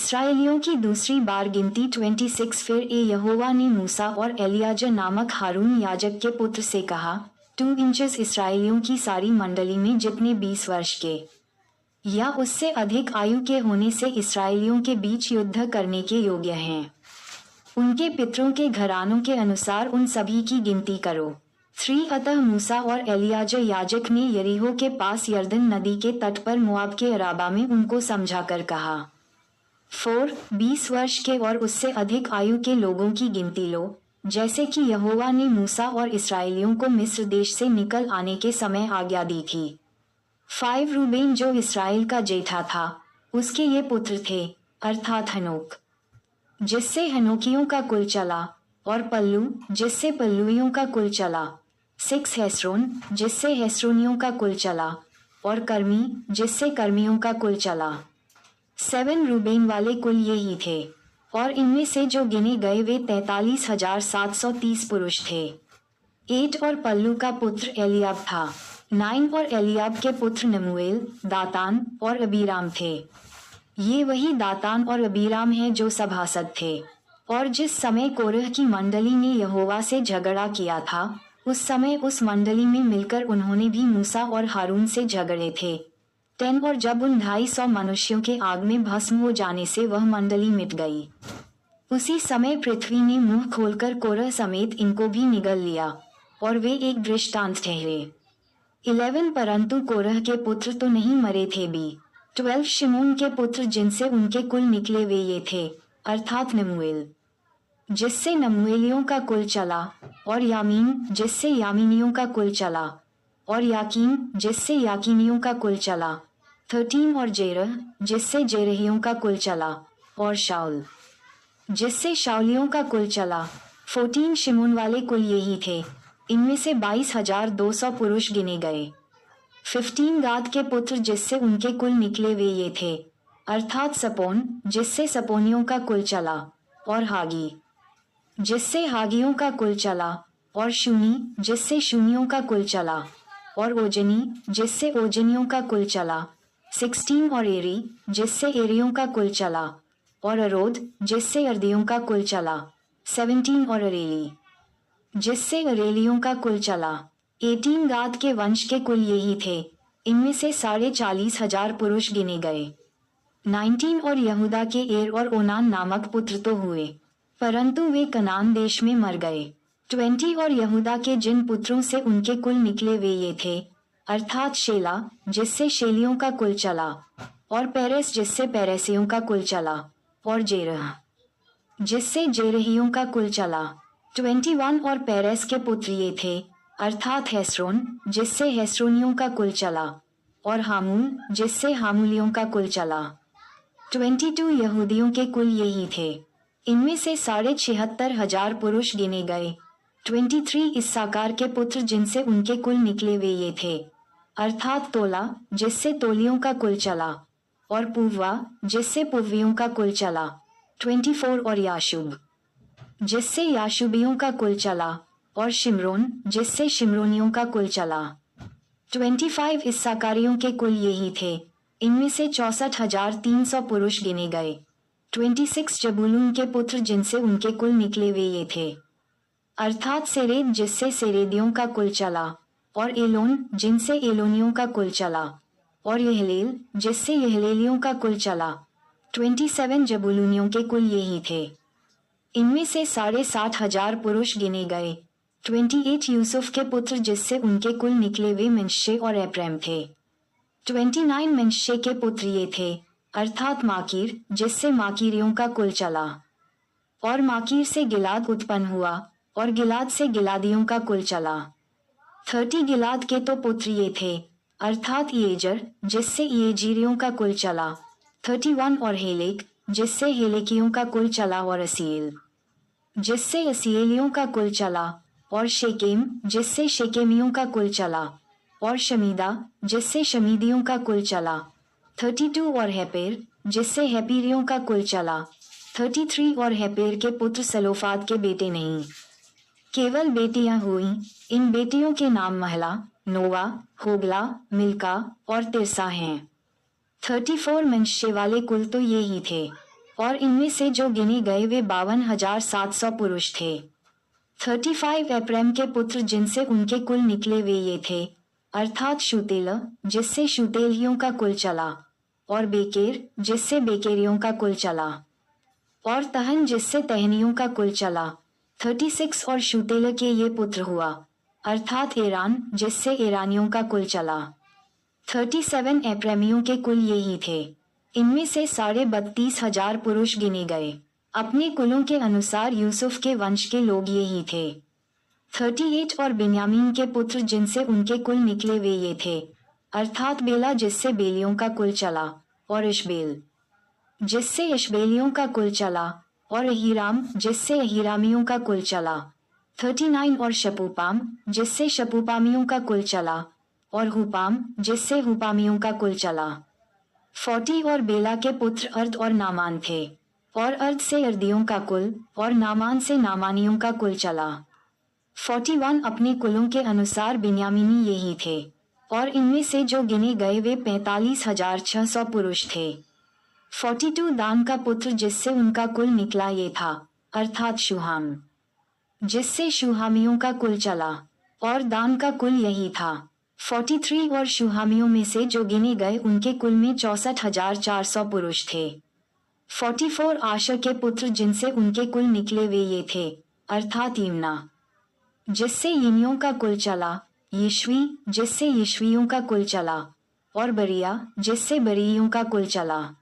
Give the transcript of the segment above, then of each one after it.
इसराइलियों की दूसरी बार गिनती 26। फिर यहोवा ने मूसा और एलियाजर नामक हारून याजक के पुत्र से कहा, 2 इंचेस इसराइलियों की सारी मंडली में जितने 20 वर्ष के या उससे अधिक आयु के होने से इसराइलियों के बीच युद्ध करने के योग्य हैं, उनके पितरों के घरानों के अनुसार उन सभी की गिनती करो। 3 अतः मूसा और एलियाजर याजक ने यरीहो के पास यरदन नदी के तट पर मोआब के अराबा में उनको समझाकर कहा, 4 20 वर्ष के और उससे अधिक आयु के लोगों की गिनती लो, जैसे कि यहोवा ने मूसा और इसराइलियों को मिस्र देश से निकल आने के समय आज्ञा दी थी। 5 रूबेन जो इसराइल का जेठा था, उसके ये पुत्र थे, अर्थात हनोक जिससे हनोकियों का कुल चला, और पल्लू जिससे पल्लुइयों का कुल चला। 6 हेस्रोन जिससे हेस्रोनियों का कुल चला, और कर्मी जिससे कर्मियों का कुल चला। 7 रूबेन वाले कुल ये ही थे, और इनमें से जो गिने गए वे 43,730 पुरुष थे। 8 और पल्लू का पुत्र एलियाब था। 9 और एलियाब के पुत्र नमूएल, दातान और अबीराम थे। ये वही दातान और अबीराम हैं जो सभासद थे। और जिस समय कोरह की मंडली ने यहोवा से झगड़ा किया था, उस समय उस मंडली में मिलकर उन्होंने भी मूसा और हारून से झगड़े थे। 10 और जब उन 250 मनुष्यों के आग में भस्म हो जाने से वह मंडली मिट गई, उसी समय पृथ्वी ने मुंह खोलकर कोरह समेत इनको भी निगल लिया, और वे एक दृष्टांत ठहरे। 11 परंतु कोरह के पुत्र तो नहीं मरे थे भी। 12 शिमोन के पुत्र जिनसे उनके कुल निकले वे ये थे, अर्थात नमूएल जिससे नमूएलियों का कुल चला, और यामीन जिससे यामीनियों का कुल चला, और याकीन जिससे याकीनियों का कुल चला। 13 और जेरह जिससे जेरहियों का कुल चला, और शाउल जिससे शाउलियों का कुल चला। 14 शिमोन वाले कुल यही थे, इनमें से 22,200 पुरुष गिने गए। 15 गाद के पुत्र जिससे उनके कुल निकले वे ये थे, अर्थात सपोन जिससे सपोनियों का कुल चला, और हागी जिससे हागियों का कुल चला, और शूनी जिससे शूनियों का कुल चला, और ओजनी जिससे ओजनियों का कुल चला। 16 और एरी जिससे एरियों का कुल चला, और अरोद जिससे अर्दियों का कुल चला। 17 और अरेली जिससे अरेलियों का कुल चला। 18 गाद के वंश के कुल यही थे, इनमें से 40,500 पुरुष गिने गए। 19 और यहूदा के एर और ओनान नामक पुत्र तो हुए, परंतु वे कनान देश में मर गए। 20 और यहूदा के जिन पुत्रों से उनके कुल निकले वे ये थे, अर्थात शेला जिससे शेलियों का कुल चला, और पेरेस जिससे पेरेसियों का कुल चला, और जेरह जिससे जेरहियों का कुल चला। 21 और पेरेस के पुत्र ये थे, अर्थात हेस्रोन जिससे हेस्रोनियों का कुल चला, और हामूल जिससे हामूलियों का कुल चला। 22 यहूदियों के कुल यही थे, इनमें से 76,500 पुरुष गिने गए। 23 इस्साकार के पुत्र जिनसे उनके कुल निकले वे ये थे, अर्थात तोला जिससे तोलियों का कुल चला, और पुव्वा जिससे पुव्वियों का कुल चला। 24 और याशुब जिससे याशुबियों का कुल चला, और शिमरोन जिससे शिमरोनियों का कुल चला। 25 इस्साकारियों के कुल यही थे, इनमें से 64,300 पुरुष गिने गए। 26 जबूलून के पुत्र जिनसे उनके कुल निकले वे ये थे, अर्थात सेरेद जिससे सेरेदियों का कुल चला, और एलोन जिनसे एलोनियों का कुल चला, और यहलेल जिससे यहलेलियों का कुल चला। 27 जबूलूनियों के कुल यही थे, इनमें से 60,500 पुरुष गिने गए। 28 यूसुफ के पुत्र जिससे उनके कुल निकले वे मनश्शे और एप्रैम थे। 29 मनश्शे के पुत्र ये थे, अर्थात माकीर जिससे माकीरियों का कुल चला, और माकीर से गिलाद उत्पन्न हुआ, और गिलाद से गिलादियों का कुल चला। 30 गिलाद के तो पुत्र ये थे, अर्थात येजर जिससे येजीरियों का कुल चला। 31 और हेलेक जिससे हेलेकियों का कुल चला, और असीएल जिससे असीएलियों का कुल चला, और शेकेम जिससे शेकेमियों का कुल चला, और शमीदा जिससे शमीदियों का कुल चला। 32 और हेपेर जिससे हेपीरियों का कुल चला। 33 और हेपेर के पुत्र सलोफाद के बेटे नहीं, केवल बेटियां हुई। इन बेटियों के नाम महला, नोवा, होगला, मिल्का और तिरसा हैं। 34 मनश्शे वाले कुल तो ये ही थे, और इनमें से जो गिने गए वे 52,700 पुरुष थे। 35 एप्रैम के पुत्र जिनसे उनके कुल निकले वे ये थे, अर्थात शूतेल जिससे शूतेलियों का कुल चला, और बेकेर जिससे बेकेरियों का कुल चला, और तहन जिससे तहनियों का कुल चला। 36 और शूतेल के ये पुत्र हुआ, अर्थात ईरान जिससे ईरानियों का कुल चला। 37 एप्रैमियों के कुल ये ही थे। इनमें से 32,500 पुरुष गिने गए। अपने कुलों के अनुसार यूसुफ के वंश के लोग ये ही थे। 38 और बिन्यामीन के पुत्र जिनसे उनके कुल निकले वे ये थे, अर्थात बेला जिससे बेलियों का कुल चला, और इशबेल जिससे इशबेलियों का कुल चला, और अहीराम जिससे अहीरामियों का कुल चला। 39 और शपूपाम जिससे शपूपामियों का कुल चला, और हुपाम जिससे हुपामियों का कुल चला। 40 और बेला के पुत्र अर्द और नामान थे, और अर्द से अर्दियों का कुल, और नामान से नामानियों का कुल चला। 41 अपने कुलों के अनुसार बिन्यामीनी यही थे, और इनमें से जो गिने गए वे 45,600 पुरुष थे। 42 दान का पुत्र जिससे उनका कुल निकला ये था, अर्थात शूहाम जिससे शूहामियों का कुल चला, और दान का कुल यही था। 43 और शूहामियों में से जो गिने गए उनके कुल में 64,400 पुरुष थे। 44 आशर के पुत्र जिनसे उनके कुल निकले वे ये थे, अर्थात यिम्ना जिससे यिमियों का कुल चला, यिश्वी जिससे यिश्वियों का कुल चला, और बरिया जिससे बरियों का कुल चला।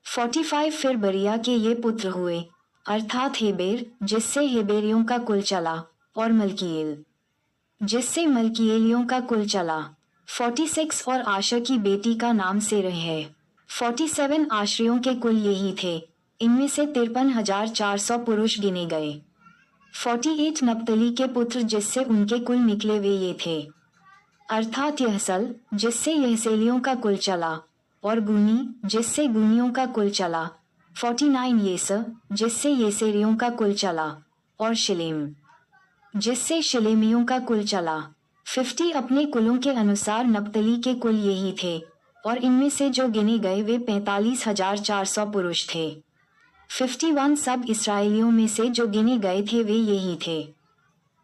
45 फिर बरिया के ये पुत्र हुए, अर्थात हेबेर जिससे हेबेरियों का कुल चला, और मलकीएल जिससे मलकीएलियों का कुल चला। 46 और आशर की बेटी का नाम सेरह है। 47 आश्रियों के कुल यही थे, इनमें से 53,400 पुरुष गिने गए। 48 नप्तली के पुत्र जिससे उनके कुल निकले वे ये थे, अर्थात यहसल जिससे यहसेलियों का कुल चला, और गुनी जिससे गुनियों का कुल चला। 49 येसर जिससे येसेरियों का कुल चला, और शिलेम जिससे शिलेमियों का कुल चला। 50 अपने कुलों के अनुसार नप्तली के कुल यही थे, और इनमें से जो गिने गए वे 45,400 पुरुष थे। 51 सब इसराइलियों में से जो गिने गए थे वे यही थे,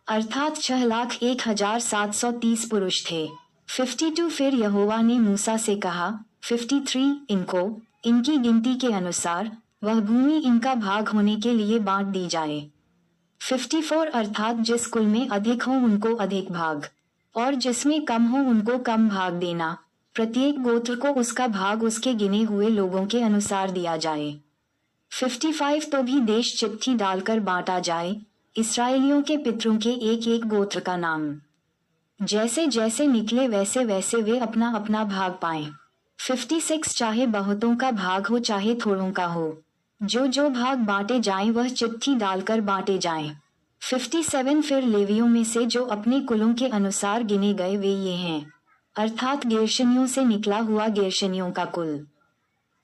अर्थात 6,01,730 पुरुष थे। 52 फिर यहोवा ने मूसा से कहा, 53 इनको इनकी गिनती के अनुसार वह भूमि इनका भाग होने के लिए बांट दी जाए। 54 अर्थात जिस कुल में अधिक हो उनको अधिक भाग, और जिसमें कम हो उनको कम भाग देना। प्रत्येक गोत्र को उसका भाग उसके गिने हुए लोगों के अनुसार दिया जाए। 55 तो भी देश चिट्ठी डालकर बांटा जाए, इसराइलियों के पितरों के एक एक गोत्र का नाम जैसे जैसे निकले वैसे वैसे वे अपना अपना भाग पाएं। 56 चाहे बहुतों का भाग हो चाहे थोड़ों का हो, जो जो भाग बांटे जाएं वह चिट्ठी डालकर बांटे जाएं। 57 फिर लेवियों में से जो अपने कुलों के अनुसार गिने गए वे ये हैं, अर्थात गेर्शनियों से निकला हुआ गेर्शनियों का कुल,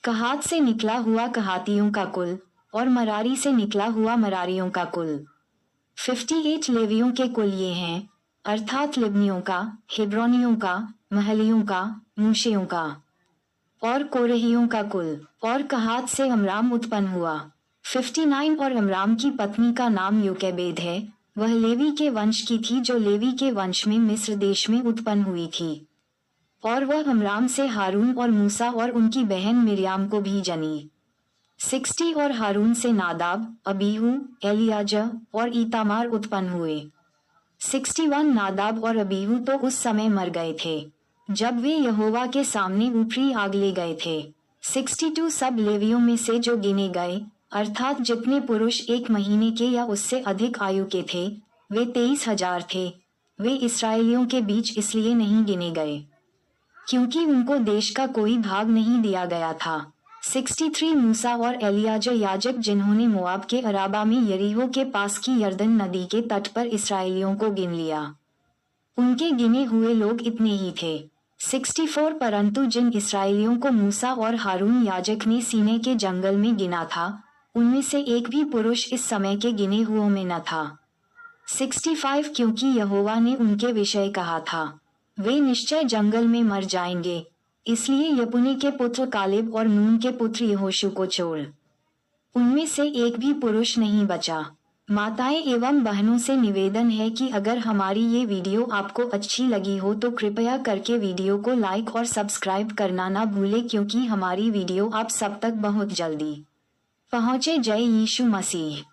कहात से निकला हुआ कहातियों का कुल, और मरारी से निकला हुआ मरारियों का कुल। 58 लेवियों के कुल ये हैं, अर्थात लिबनियों का, हेब्रोनियों का, महलियों का, मूशियों का, और कोरहियों का कुल। और कहात से अमराम उत्पन्न हुआ। 59 और अमराम की पत्नी का नाम योकेबेद है, वह लेवी के वंश की थी जो लेवी के वंश में मिस्र देश में उत्पन्न हुई थी, और वह अमराम से हारून और मूसा और उनकी बहन मिर्याम को भी जनी। 60 और हारून से नादाब, अबीहू, एलियाजा और ईतामार उत्पन्न हुए। 61 नादाब और अबीहू तो उस समय मर गए थे जब वे यहोवा के सामने ऊपरी आग ले गए थे। 62 सब लेवियों में से जो गिने गए, अर्थात जितने पुरुष 1 महीने के या उससे अधिक आयु के थे, वे 23,000 थे। वे इसराइलियों के बीच इसलिए नहीं गिने गए क्योंकि उनको देश का कोई भाग नहीं दिया गया था। 63 मूसा और एलियाजा याजक जिन्होंने मोआब के अराबा में यरीहो के पास की यरदन नदी के तट पर इसराइलियों को गिन लिया, उनके गिने हुए लोग इतने ही थे। 64 परंतु जिन इसराइलियों को मूसा और हारून याजक ने सीने के जंगल में गिना था, उनमें से एक भी पुरुष इस समय के गिने हुओं में न था। 65 क्योंकि यहोवा ने उनके विषय कहा था, वे निश्चय जंगल में मर जाएंगे, इसलिए यपुने के पुत्र कालेब और नून के पुत्र यहोशू को छोड़ उनमें से एक भी पुरुष नहीं बचा। माताएं एवं बहनों से निवेदन है कि अगर हमारी ये वीडियो आपको अच्छी लगी हो तो कृपया करके वीडियो को लाइक और सब्सक्राइब करना ना भूलें, क्योंकि हमारी वीडियो आप सब तक बहुत जल्दी पहुँचे। जय यीशु मसीह।